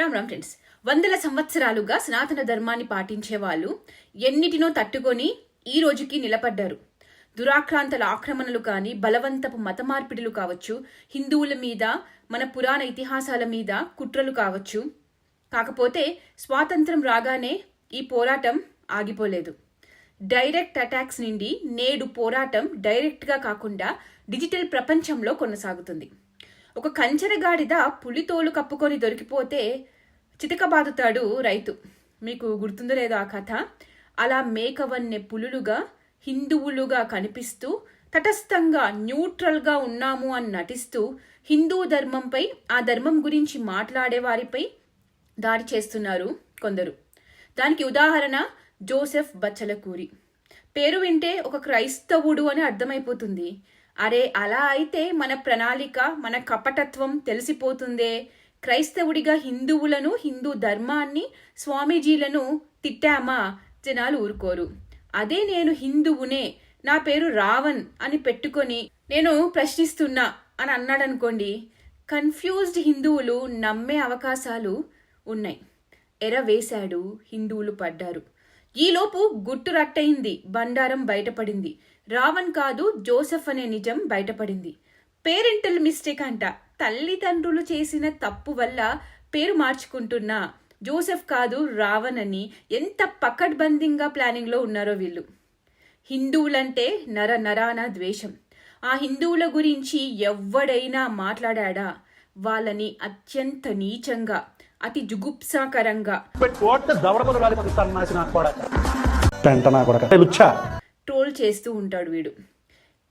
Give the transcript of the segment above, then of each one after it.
Ram Ram friends, వందల సంవత్సరాలుగా సనాతన ధర్మాన్ని పాటించే వాళ్ళు ఎన్నిటినో తట్టుకొని ఈ రోజుకి నిలబడ్డారు. దురాక్రాంతల ఆక్రమణలు కానీ, బలవంతపు మత మార్పిడులు కావచ్చు, హిందువుల మీద, మన పురాణ ఇతిహాసాల మీద కుట్రలు కావచ్చు. కాకపోతే స్వాతంత్రం రాగానే ఈ పోరాటం ఆగిపోలేదు. డైరెక్ట్ అటాక్స్ నుండి నేడు పోరాటం డైరెక్ట్గా కాకుండా డిజిటల్ ప్రపంచంలో కొనసాగుతుంది. ఒక కంచెరగాడిద పులితోలు కప్పుకొని దొరికిపోతే చితకబాదుతాడు రైతు. మీకు గుర్తుందో లేదో ఆ కథ? అలా మేకవన్నె పులులుగా, హిందువులుగా కనిపిస్తూ, తటస్థంగా న్యూట్రల్గా ఉన్నాము అని నటిస్తూ, హిందూ ధర్మంపై, ఆ ధర్మం గురించి మాట్లాడే వారిపై దాడి చేస్తున్నారు కొందరు. దానికి ఉదాహరణ జోసెఫ్ బచ్చలకూరి. పేరు వింటే ఒక క్రైస్తవుడు అని అర్థమైపోతుంది. అరే, అలా అయితే మన ప్రణాళిక, మన కపటత్వం తెలిసిపోతుందే. క్రైస్తవుడిగా హిందువులను, హిందూ ధర్మాన్ని, స్వామీజీలను తిట్టామా జనాలు ఊరుకోరు. అదే నేను హిందువునే, నా పేరు రావణ్ అని పెట్టుకొని నేను ప్రశ్నిస్తున్నా అని అన్నాడనుకోండి, కన్ఫ్యూజ్డ్ హిందువులు నమ్మే అవకాశాలు ఉన్నాయి. ఎర వేశాడు, హిందువులు పడ్డారు. ఈలోపు గుట్టు రట్టయింది, బండారం బయటపడింది. రావణ్ కాదు, జోసెఫ్ అనే నిజం బయటపడింది. పేరెంటల్ మిస్టేక్ అంట. తల్లిదండ్రులు చేసిన తప్పు వల్ల పేరు మార్చుకుంటున్నా జోసెఫ్ కాదు రావణ్ అని ఎంత పకడ్బందీగా ప్లానింగ్లో ఉన్నారో వీళ్ళు. హిందువులంటే నర నరాన ద్వేషం. ఆ హిందువుల గురించి ఎవ్వడైనా మాట్లాడా వాళ్ళని అత్యంత నీచంగా, అతి జుగుప్సాకరంగా ట్రోల్ చేస్తూ ఉంటాడు వీడు.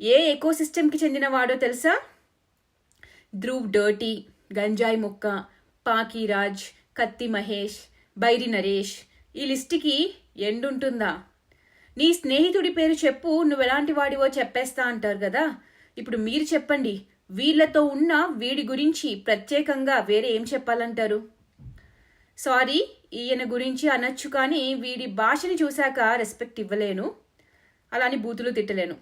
ఏ ఎకోసిస్టమ్కి చెందినవాడో తెలుసా? ధ్రువ్ డర్టీ, గంజాయి మొక్క, పాకీరాజ్, కత్తి మహేష్, బైరి నరేష్. ఈ లిస్టుకి ఎండుంటుందా? నీ స్నేహితుడి పేరు చెప్పు, నువ్వెలాంటి వాడివో చెప్పేస్తా అంటారు కదా. ఇప్పుడు మీరు చెప్పండి, వీళ్ళతో ఉన్న వీడి గురించి ప్రత్యేకంగా వేరే ఏం చెప్పాలంటారు? సారీ, ఈయన గురించి అనొచ్చు, కానీ వీడి భాషని చూశాక రెస్పెక్ట్ ఇవ్వలేను, అలాని బూతులు తిట్టలేను.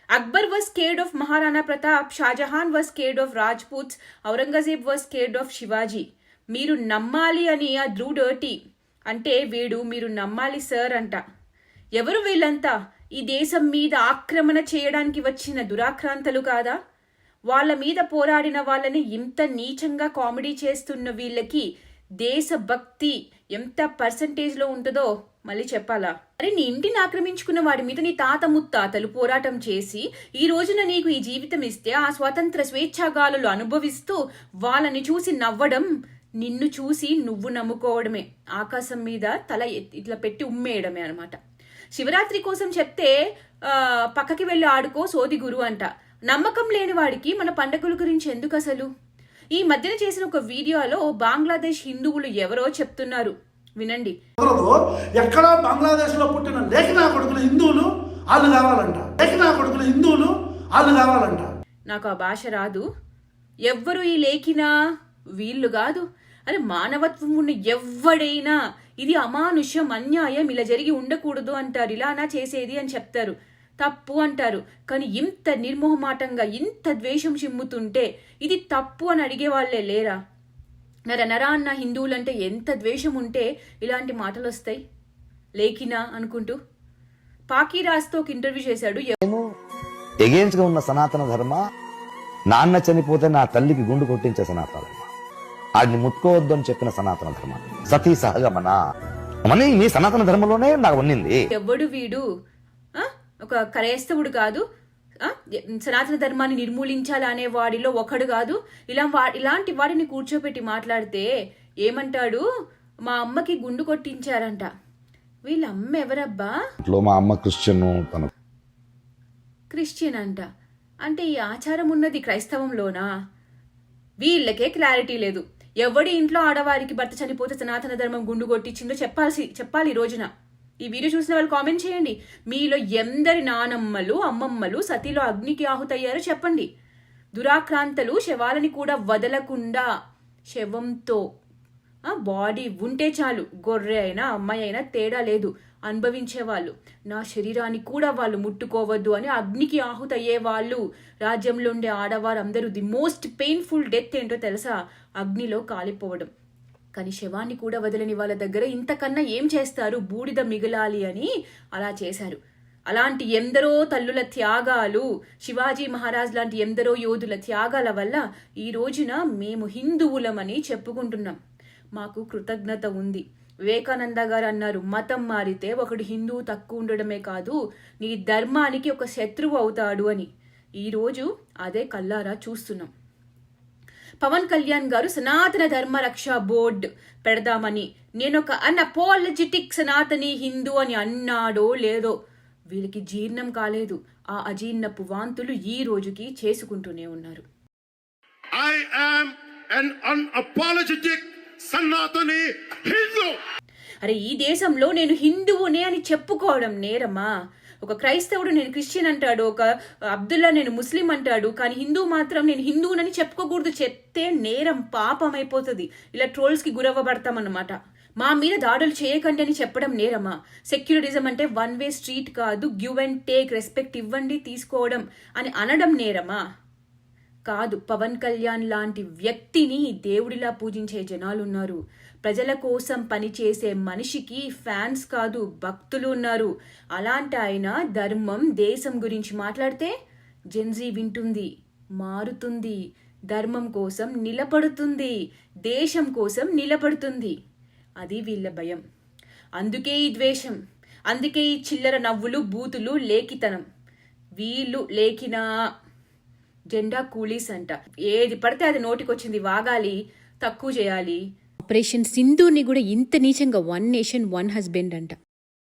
Akbar was scared of Maharana Pratap, Shah Jahan was scared of Rajputs, Aurangzeb was scared of Shivaji. మీరు నమ్మాలి అని ఆ ధ్రువ్ డర్టీ అంటే వీడు మీరు నమ్మాలి సార్ అంట. ఎవరు వీళ్ళంతా? ఈ దేశం మీద ఆక్రమణ చేయడానికి వచ్చిన దురాక్రాంతలు కాదా? వాళ్ళ మీద పోరాడిన వాళ్ళని ఇంత నీచంగా కామెడీ చేస్తున్న వీళ్ళకి దేశభక్తి ఎంత పర్సంటేజ్లో ఉంటుందో మళ్ళీ చెప్పాలా? అరే, నీ ఇంటిని ఆక్రమించుకున్న వాడి మీద నీ తాత ముత్తాతలు పోరాటం చేసి ఈ రోజున నీకు ఈ జీవితం ఇస్తే ఆ స్వతంత్ర స్వేచ్ఛాగాలు అనుభవిస్తూ వాళ్ళని చూసి నవ్వడం, నిన్ను చూసి నువ్వు నమ్ముకోవడమే. ఆకాశం మీద తల ఇట్లా పెట్టి ఉమ్మేయడమే అనమాట. శివరాత్రి కోసం చెప్తే పక్కకి వెళ్ళి ఆడుకో సోది గురు అంట. నమ్మకం లేని వాడికి మన పండుగల గురించి ఎందుకు అసలు? ఈ మధ్యన చేసిన ఒక వీడియోలో బంగ్లాదేశ్ హిందువులు ఎవరో చెప్తున్నారు, వినండి. ఎక్కడో బంగ్లాదేశ్ లో పుట్టిన లేఖనా కొడుకులు హిందువులు వాళ్ళు కావాలంట. లేఖనా కొడుకులు హిందువులు వాళ్ళు కావాలంట. నాకు ఆ భాష రాదు. ఎవ్వరు ఈ లేఖినా? వీళ్ళు కాదు. అరే, మానవత్వం ఉన్న ఎవ్వడైనా ఇది అమానుష్యం, అన్యాయం, ఇలా జరిగి ఉండకూడదు అంటారు. ఇలానా చేసేది అని చెప్తారు, తప్పు అంటారు. కానీ ఇంత నిర్మోహమాటంగా, ఇంత ద్వేషం చిమ్ముతుంటే ఇది తప్పు అని అడిగే వాళ్ళే లేరా? నర అన్న హిందువులంటే ఎంత ద్వేషం ఉంటే ఇలాంటి మాటలు వస్తాయి? లేఖినా అనుకుంటూ పాకీరాజ్తో ఒక ఇంటర్వ్యూ చేశాడు. ఎగేన్స్ గా ఉన్న సనాతన ధర్మ, నాన్న చనిపోతే నా తల్లికి గుండు కొట్టించే సనాతన ధర్మ, ఆడిని ముట్టుకోవద్దు అని చెప్పిన సనాతన ధర్మ, సతీ సహగమన అని మీ సనాతన ధర్మంలోనే నాకు ఉన్నింది. ఎవడు వీడు? ఒక క్రైస్తవుడు కాదు, సనాతన ధర్మాన్ని నిర్మూలించాలనే వాడిలో ఒకడు కాదు. ఇలాంటి వాడిని కూర్చోపెట్టి మాట్లాడితే ఏమంటాడు? మా అమ్మకి గుండు కొట్టించారంట. వీళ్ళ అమ్మ ఎవరబ్బా? మా అమ్మ క్రిస్టియన్ అంట. అంటే ఈ ఆచారం ఉన్నది క్రైస్తవంలోనా? వీళ్ళకే క్లారిటీ లేదు. ఎవడి ఇంట్లో ఆడవారికి భర్త చనిపోతే సనాతన ధర్మం గుండు కొట్టించిందో చెప్పాలి ఈ రోజున. ఈ వీడియో చూసిన వాళ్ళు కామెంట్ చేయండి. మీలో ఎందరి నానమ్మలు, అమ్మమ్మలు సతీలో అగ్నికి ఆహుతయ్యారో చెప్పండి. దురాక్రాంతలు శవాలని కూడా వదలకుండా శవంతో బాడీ ఉంటే చాలు, గొర్రె అయినా అమ్మాయి అయినా తేడా లేదు, అనుభవించేవాళ్ళు. నా శరీరాన్ని కూడా వాళ్ళు ముట్టుకోవద్దు అని అగ్నికి ఆహుతయ్యే వాళ్ళు. రాజ్యంలో ఉండే ఆడవారు అందరూ ది మోస్ట్ పెయిన్ఫుల్ డెత్ ఏంటో తెలుసా? అగ్నిలో కాలిపోవడం. కానీ శవాన్ని కూడా వదలని వాళ్ళ దగ్గర ఇంతకన్నా ఏం చేస్తారు, బూడిద మిగలాలి అని అలా చేశారు. అలాంటి ఎందరో తల్లుల త్యాగాలు, శివాజీ మహారాజ్ లాంటి ఎందరో యోధుల త్యాగాల వల్ల ఈ రోజున మేము హిందువులమని చెప్పుకుంటున్నాం. మాకు కృతజ్ఞత ఉంది. వివేకానంద గారు అన్నారు, మతం మారితే ఒకడు హిందువు తక్కువ ఉండడమే కాదు, నీ ధర్మానికి ఒక శత్రువు అవుతాడు అని. ఈరోజు అదే కల్లారా చూస్తున్నాం. పవన్ కళ్యాణ్ గారు సనాతన ధర్మ రక్షా బోర్డు పెడదామని, నేనొక అన్అపాలజెటిక్ సనాతని హిందూ అని అన్నాడో లేదో, వీళ్ళకి జీర్ణం కాలేదు. ఆ అజీర్ణపు వాంతులు ఈ రోజుకి చేసుకుంటూనే ఉన్నారు. I am an unapologetic Sanatani Hindu. అరే, ఈ దేశంలో నేను హిందువునే అని చెప్పుకోవడం నేరమా? ఒక క్రైస్తవుడు నేను క్రిస్టియన్ అంటాడు, ఒక అబ్దుల్లా నేను ముస్లిం అంటాడు, కానీ హిందూ మాత్రం నేను హిందువునని చెప్పుకోకూడదు. చెప్తే నేరం, పాపం అయిపోతుంది. ఇలా ట్రోల్స్కి గురవ్వబడతామన్నమాట. మా మీద దాడులు చేయకండి అని చెప్పడం నేరమా? సెక్యులరిజం అంటే వన్ వే స్ట్రీట్ కాదు, గివ్ అండ్ టేక్, రెస్పెక్ట్ ఇవ్వండి తీసుకోవడం అని అనడం నేరమా? కాదు. పవన్ కళ్యాణ్ లాంటి వ్యక్తిని దేవుడిలా పూజించే జనాలున్నారు. ప్రజల కోసం పనిచేసే మనిషికి ఫ్యాన్స్ కాదు, భక్తులు ఉన్నారు. అలాంటి ఆయన ధర్మం, దేశం గురించి మాట్లాడితే జెన్జీ వింటుంది, మారుతుంది, ధర్మం కోసం నిలబడుతుంది, దేశం కోసం నిలబడుతుంది. అది వీళ్ళ భయం. అందుకే ఈ ద్వేషం, అందుకే ఈ చిల్లర నవ్వులు, బూతులు, లేఖితనం. వీళ్ళు లేఖినా జెండా కూలీస్ అంట. ఏది పడితే అది నోటికొచ్చింది వాగాలి, తక్కువ చేయాలి. ఆపరేషన్ సింధూని కూడా ఇంత నీచంగా వన్ నేషన్ వన్ హస్బెండ్ అంట.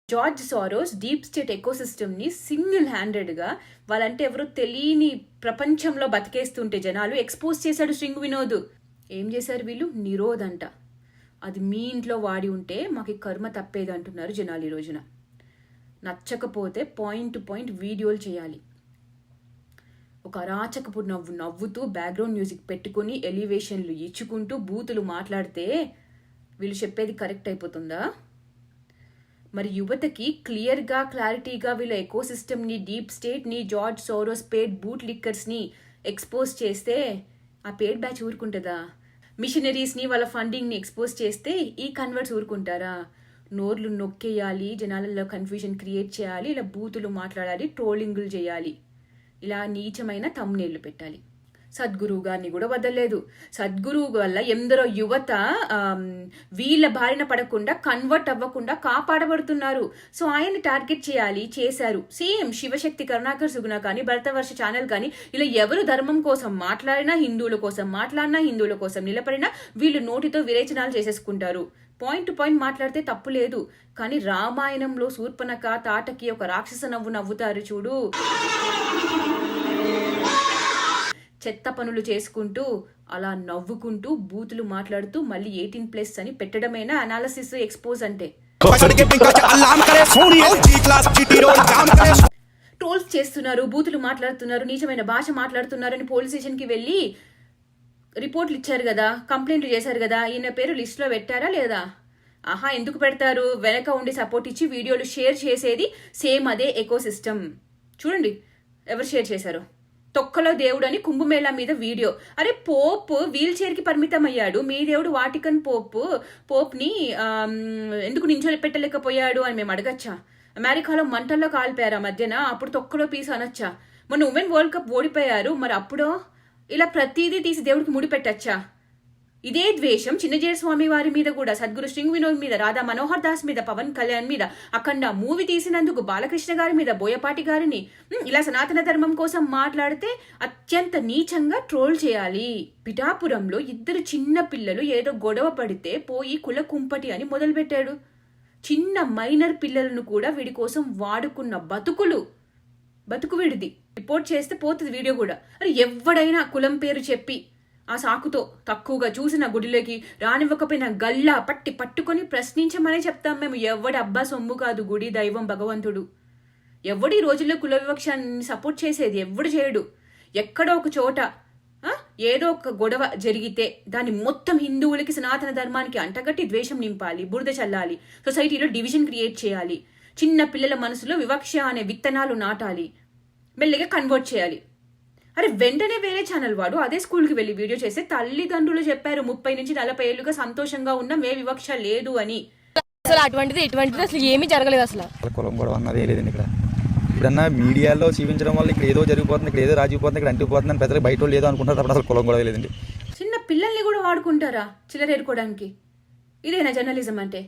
జార్జ్ సారోస్ డీప్ స్టేట్ ఎకోసిస్టమ్ని సింగిల్ హ్యాండెడ్గా వాళ్ళంటే ఎవరో తెలియని ప్రపంచంలో బతికేస్తుంటే జనాలు ఎక్స్పోజ్ చేశాడు శృంగ్ వినోద్. ఏం చేశారు వీళ్ళు? నిరోధంట. అది మీ ఇంట్లో వాడి ఉంటే మాకు కర్మ తప్పేది అంటున్నారు జనాలు ఈ రోజున. నచ్చకపోతే పాయింట్ టు పాయింట్ వీడియోలు చేయాలి. ఒక అరాచకపు నవ్వుతూ బ్యాక్గ్రౌండ్ మ్యూజిక్ పెట్టుకుని ఎలివేషన్లు ఇచ్చుకుంటూ బూతులు మాట్లాడితే వీళ్ళు చెప్పేది కరెక్ట్ అయిపోతుందా? మరి యువతకి క్లియర్గా, క్లారిటీగా వీళ్ళ ఎకోసిస్టమ్ని, డీప్ స్టేట్ని, జార్జ్ సోరోస్ పేడ్ బూట్ లిక్కర్స్ని ఎక్స్పోజ్ చేస్తే ఆ పేడ్ బ్యాచ్ ఊరుకుంటుందా? మిషనరీస్ని, వాళ్ళ ఫండింగ్ని ఎక్స్పోజ్ చేస్తే ఈ కన్వర్ట్స్ ఊరుకుంటారా? నోర్లు నొక్కేయాలి, జనాలలో కన్ఫ్యూజన్ క్రియేట్ చేయాలి, ఇలా బూతులు మాట్లాడాలి, ట్రోలింగులు చేయాలి, ఇలా నీచమైన థంబ్నెయిల్లు పెట్టాలి. సద్గురువు గారిని కూడా వదలలేదు. సద్గురువు వల్ల ఎందరో యువత వీళ్ళ బారిన పడకుండా, కన్వర్ట్ అవ్వకుండా కాపాడబడుతున్నారు. సో ఆయన్ని టార్గెట్ చేయాలి, చేశారు. సేమ్ శివశక్తి, కరుణాకర్ సుగుణ కానీ, భరతవర్ష ఛానల్ కానీ, ఇలా ఎవరు ధర్మం కోసం మాట్లాడినా, హిందువుల కోసం మాట్లాడినా, హిందువుల కోసం నిలబడినా వీళ్ళు నోటితో విరేచనాలు చేసేసుకుంటారు. పాయింట్ టు పాయింట్ మాట్లాడితే తప్పు లేదు. కానీ రామాయణంలో శూర్పణఖ తాటకి ఒక రాక్షస నవ్వు నవ్వుతారు చూడు, చెత్త పనులు చేసుకుంటూ అలా నవ్వుకుంటూ బూతులు మాట్లాడుతూ మళ్ళీ 18+ అని పెట్టడమేనా అనాలిసిస్, ఎక్స్పోజ్ అంటే? ట్రోల్స్ చేస్తున్నారు, బూతులు మాట్లాడుతున్నారు, నీచమైన భాష మాట్లాడుతున్నారు అని పోలీస్ స్టేషన్కి వెళ్ళి రిపోర్ట్లు ఇచ్చారు కదా, కంప్లైంట్లు చేశారు కదా. ఈయన పేరు లిస్టులో పెట్టారా లేదా? ఆహా, ఎందుకు పెడతారు? వెనక ఉండి సపోర్ట్ ఇచ్చి వీడియోలు షేర్ చేసేది సేమ్ అదే ఎకోసిస్టమ్. చూడండి ఎవరు షేర్ చేశారు. తొక్కలో దేవుడు అని కుంభమేళా మీద వీడియో. అరే, పోప్ వీల్ చైర్కి పరిమితం అయ్యాడు, మీ దేవుడు వాటికన్ పోప్ని ఎందుకు నించోలి పెట్టలేకపోయాడు అని మేము అడగచ్చా? అమెరికాలో మంటల్లో కాలిపోయారు ఆ మధ్యన, అప్పుడు తొక్కలో పీస్ అనొచ్చా? మొన్న ఉమెన్ వరల్డ్ కప్ ఓడిపోయారు, మరి అప్పుడో ఇలా ప్రతిదీ తీసి దేవుడికి ముడి పెట్టచ్చా? ఇదే ద్వేషం చిన్నజీర స్వామి వారి మీద కూడా, సద్గురు శృంగ్ వినోద్ మీద, రాధా మనోహర్ దాస్ మీద, పవన్ కళ్యాణ్ మీద, అఖండ మూవీ తీసినందుకు బాలకృష్ణ గారి మీద, బోయపాటి గారిని ఇలా సనాతన ధర్మం కోసం మాట్లాడితే అత్యంత నీచంగా ట్రోల్ చేయాలి. పిఠాపురంలో 2 చిన్న పిల్లలు ఏదో గొడవ పడితే పోయి కుల కుంపటి అని మొదలుపెట్టాడు. చిన్న మైనర్ పిల్లలను కూడా వీడి కోసం వాడుకున్న బతుకు వీడిది. రిపోర్ట్ చేస్తే పోతుంది వీడియో కూడా. అరే, ఎవడైనా కులం పేరు చెప్పి ఆ సాకుతో తక్కువగా చూసిన గుడిలోకి రానివ్వకపోయినా గల్లా పట్టుకొని ప్రశ్నించమనే చెప్తాం మేము. ఎవడి అబ్బా సొమ్ము కాదు గుడి, దైవం, భగవంతుడు. ఎవడి రోజుల్లో కుల వివక్షాన్ని సపోర్ట్ చేసేది? ఎవడు చేయడు. ఎక్కడో ఒక చోట ఏదో ఒక గొడవ జరిగితే దాన్ని మొత్తం హిందువులకి, సనాతన ధర్మానికి అంటగట్టి ద్వేషం నింపాలి, బురద చల్లాలి, సొసైటీలో డివిజన్ క్రియేట్ చేయాలి, చిన్న పిల్లల మనసులో వివక్ష అనే విత్తనాలు నాటాలి, మెల్లిగా కన్వర్ట్ చేయాలి. అరే వెంటనే వేరే ఛానల్ వాడు అదే స్కూల్కి వెళ్ళి వీడియో చేస్తే తల్లిదండ్రులు చెప్పారు 30 నుంచి 40 ఏళ్ళుగా సంతోషంగా ఉన్నాం, ఏ వివక్ష లేదు అని. అసలు ఇటువంటిది అసలు ఏమీ జరగలేదు. అసలు కులం కూడా అన్నది లేదండి. ఇక్కడ ఇదన్నా మీడియాలో చూపించడం వల్ల ఇక్కడ ఏదో జరిగిపోతుంది, ఇక్కడ ఏదో రాజిపోతుంది, ఇక్కడ అంటిపోతుంది అని పెద్దలు బయట లేదో అనుకుంటారు. అప్పుడు అసలు కులం కూడా లేదండి. చిన్న పిల్లల్ని కూడా వాడుకుంటారా చిల్లరేరుకోవడానికి? ఇదేనా జర్నలిజం అంటే?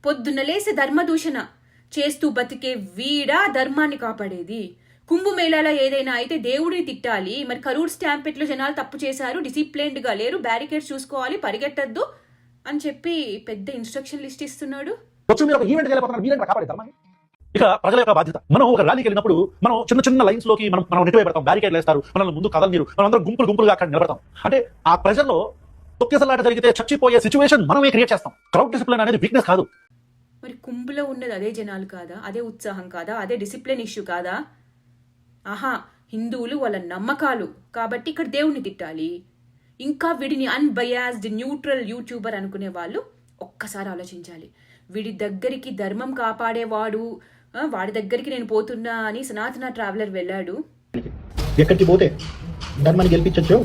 పొద్దున్న లేసి ధర్మదూషణ చేస్తూ బతికే వీడా ధర్మాన్ని కాపాడేది? కుంభమేళాలో ఏదైనా అయితే దేవుడిని తిట్టాలి, మరి కరూర్ స్టాంపెట్లో జనాలు తప్పు చేశారు, డిసిప్లైన్డ్గా లేరు, బ్యారికేడ్స్ చూసుకోవాలి, పరిగెట్టద్దు అని చెప్పి పెద్ద ఇన్స్ట్రక్షన్ లిస్ట్ ఇస్తున్నాడు. ఇక ప్రజల యొక్క బాధ్యత. మనం ఒక ర్యాలీకి వెళ్ళినప్పుడు మనం చిన్న చిన్న లైన్స్ లోకి మనం నెట్టు పెడతాం, బ్యారికేడ్ వేస్తారు, మనల్ని ముందు కదలనీరు, మనం అందరం గుంపులుగా అక్కడ నిలబడతాం. అంటే ఆ ప్రెజర్ లో తొక్కేసలాట జరిగితే చచ్చిపోయే సిచ్యువేషన్ మనమే క్రియేట్ చేస్తాం. క్రౌడ్ డిసిప్లిన్ అనేది వీక్నెస్ కాదు. మరి కుంభలో ఉన్నది అదే జనాలు కాదా? అదే ఉత్సాహం కాదా? అదే డిసిప్లిన్ ఇష్యూ కాదా? ఆహా, హిందువులు వాళ్ళ నమ్మకాలు కాబట్టి ఇక్కడ దేవుణ్ణి తిట్టాలి. ఇంకా వీడిని అన్బయాస్డ్ న్యూట్రల్ యూట్యూబర్ అనుకునే వాళ్ళు ఒక్కసారి ఆలోచించాలి. వీడి దగ్గరికి ధర్మం కాపాడేవాడు, వాడి దగ్గరికి నేను పోతున్నా అని సనాతన ట్రావెలర్ వెళ్ళాడు. ఎక్కడికి పోతే ధర్మాన్ని గెలిపించచ్చు,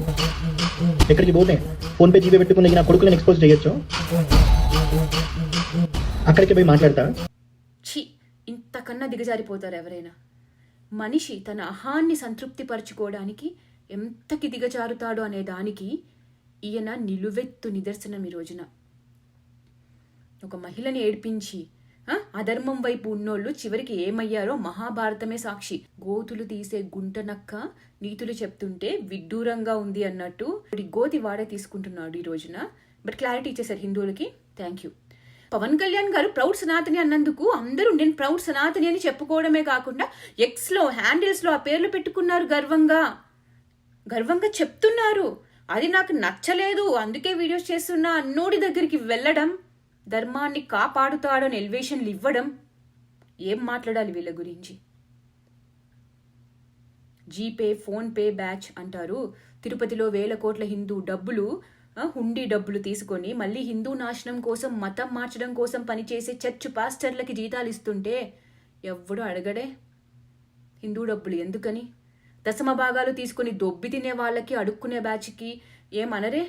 ఎక్కడికి పోతే ఫోన్ పే జీవే పెట్టుకుని నా కొడుకులను ఎక్స్పోజ్ చేయొచ్చు, అక్కడికి పోయి మాట్లాడతా. ఛీ, ఇంతకన్నా దిగజారిపోతారు ఎవరైనా? మనిషి తన అహాన్ని సంతృప్తిపరచుకోవడానికి ఎంతకి దిగజారుతాడు అనే దానికి ఈయన నిలువెత్తు నిదర్శనం. ఈ రోజున ఒక మహిళని ఏడ్పించి అధర్మం వైపు ఉన్నోళ్ళు చివరికి ఏమయ్యారో మహాభారతమే సాక్షి. గోతులు తీసే గుంట నక్క నీతులు చెప్తుంటే విడ్డూరంగా ఉంది అన్నట్టు గోతి వాడే తీసుకుంటున్నాడు ఈ రోజున. బట్ క్లారిటీ ఇచ్చేసారు హిందువులకి. Thank you. పవన్ కళ్యాణ్ గారు ప్రౌడ్ సనాతని అన్నందుకు అందరూ నేను ప్రౌడ్ సనాతని అని చెప్పుకోవడమే కాకుండా ఎక్స్లో హ్యాండిల్స్లో ఆ పేర్లు పెట్టుకున్నారు. గర్వంగా చెప్తున్నారు. అది నాకు నచ్చలేదు అందుకే వీడియోస్ చేస్తున్నా అన్నోడి దగ్గరికి వెళ్ళడం, ధర్మాన్ని కాపాడుతాడని ఎలివేషన్లు ఇవ్వడం. ఏం మాట్లాడాలి వీళ్ళ గురించి? జీపే, ఫోన్పే బ్యాచ్ అంటారు. తిరుపతిలో 1000 కోట్ల హిందూ డబ్బులు, హుండీ డబ్బులు తీసుకొని మళ్ళీ హిందూ నాశనం కోసం, మతం మార్చడం కోసం పనిచేసే చర్చ్ పాస్టర్లకి జీతాలు ఇస్తుంటే ఎవ్వడూ అడగడే హిందూ డబ్బులు ఎందుకని. దశమ భాగాలు తీసుకుని దొబ్బి తినే వాళ్ళకి, అడుక్కునే బ్యాచ్కి ఏమనరే?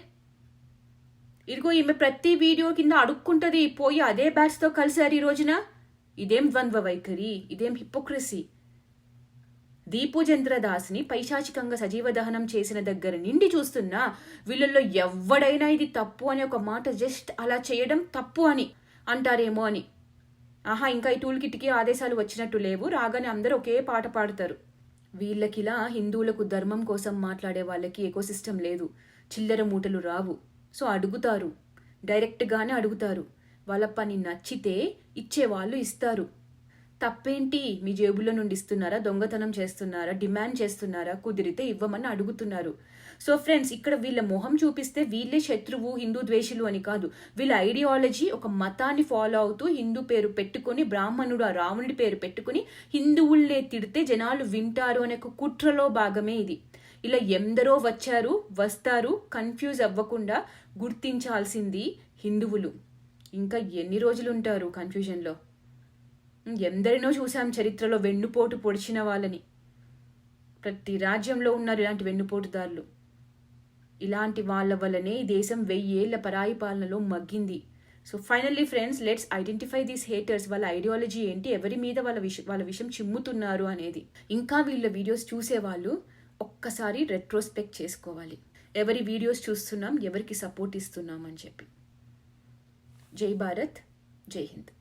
ఇదిగో ఈమె ప్రతి వీడియో కింద అడుక్కుంటది, పోయి అదే బ్యాచ్తో కలిసారు ఈ రోజున. ఇదేం ద్వంద్వ వైఖరి, ఇదేం హిపోక్రసీ. దీపుజేంద్ర దాస్ని పైశాచికంగా సజీవ దహనం చేసిన దగ్గర నిండి చూస్తున్నా వీళ్ళల్లో ఎవడైనా ఇది తప్పు అని ఒక మాట జస్ట్ అలా చేయడం తప్పు అని అంటారేమో అని. ఆహా, ఇంకా ఈ టూల్ కిట్కి ఆదేశాలు వచ్చినట్టు లేవు, రాగానే అందరూ ఒకే పాట పాడతారు. వీళ్ళకిలా హిందువులకు ధర్మం కోసం మాట్లాడే వాళ్ళకి ఎకోసిస్టమ్ లేదు, చిల్లర మూటలు రావు. సో అడుగుతారు, డైరెక్ట్గానే అడుగుతారు. వాళ్ళ పని నచ్చితే ఇచ్చేవాళ్ళు ఇస్తారు. తప్పేంటి? మీ జేబుల్లో నుండి ఇస్తున్నారా, దొంగతనం చేస్తున్నారా, డిమాండ్ చేస్తున్నారా, కుదిరితే ఇవ్వమని అడుగుతున్నారు. సో ఫ్రెండ్స్, ఇక్కడ వీళ్ళ మొహం చూపిస్తే వీళ్ళే శత్రువు, హిందూ ద్వేషులు అని కాదు. వీళ్ళ ఐడియాలజీ ఒక మతాన్ని ఫాలో అవుతూ హిందూ పేరు పెట్టుకుని, బ్రాహ్మణుడు ఆ రావణుడి పేరు పెట్టుకుని హిందువుల్నే తిడితే జనాలు వింటారు అనే ఒక కుట్రలో భాగమే ఇది. ఇలా ఎందరో వచ్చారు, వస్తారు. కన్ఫ్యూజ్ అవ్వకుండా గుర్తించాల్సింది హిందువులు. ఇంకా ఎన్ని రోజులు ఉంటారు కన్ఫ్యూజన్లో? ఎందరినో చూసాం చరిత్రలో వెన్నుపోటు పొడిచిన వాళ్ళని. ప్రతి రాజ్యంలో ఉన్నారు ఇలాంటి వెన్నుపోటుదారులు. ఇలాంటి వాళ్ళ వల్లనే ఈ దేశం 1000 ఏళ్ల పరాయి పాలనలో మగ్గింది. So finally friends, let's identify these haters. వాళ్ళ ఐడియాలజీ ఏంటి, ఎవరి మీద వాళ్ళ విషయం చిమ్ముతున్నారు అనేది. ఇంకా వీళ్ళ వీడియోస్ చూసేవాళ్ళు ఒక్కసారి రెట్రోస్పెక్ట్ చేసుకోవాలి. ఎవరి వీడియోస్ చూస్తున్నాం, ఎవరికి సపోర్ట్ ఇస్తున్నాం అని చెప్పి. జై భారత్, జై హింద్.